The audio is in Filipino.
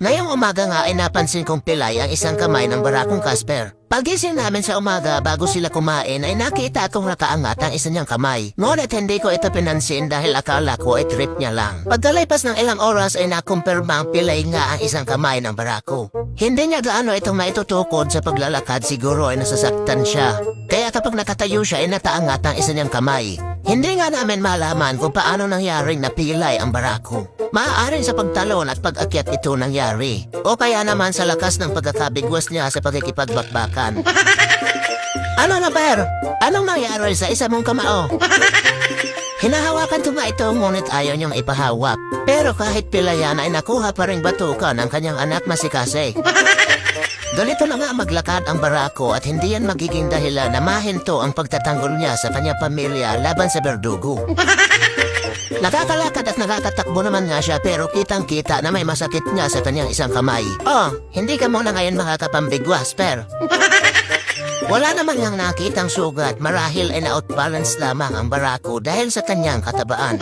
Ngayong umaga nga ay napansin kong pilay ang isang kamay ng barakong Casper. Pagising namin sa umaga bago sila kumain ay nakita kong nakaangat ang isa niyang kamay. Ngunit hindi ko ito pinansin dahil akala ko ay trip niya lang. Pagkalipas ng ilang oras ay nakumpirma ang pilay nga ang isang kamay ng barako. Hindi niya gaano itong maitutukod sa paglalakad, siguro ay nasasaktan siya. Kaya kapag nakatayo siya ay nataangat ang isa niyang kamay. Hindi nga namin malaman kung paano nangyaring napilay ang barako. Maaaring sa pagtalon at pag-akyat ito nangyari. O kaya naman sa lakas ng pagkakabigwas niya sa pagkikipagbakbakan. Ano na, Per? Anong nangyari sa isa mong kamao? Hinahawakan ko nga ito ngunit ayaw niyang ipahawak. Pero kahit pilayan ay nakuha pa ring batukan ng kanyang anak na si Kase. Ganito na nga maglakad ang barako at hindi yan magiging dahilan na mahinto ang pagtatanggol niya sa kanyang pamilya laban sa berdugo. Nakakalakad at nakakatakbo naman nga siya pero kitang-kita na may masakit nga sa kanyang isang kamay. Oh, hindi ka muna ngayon makakapambigwas, Per. Wala naman ngang nakitang sugat, marahil ay na-outbalance lamang ang barako dahil sa kanyang katabaan.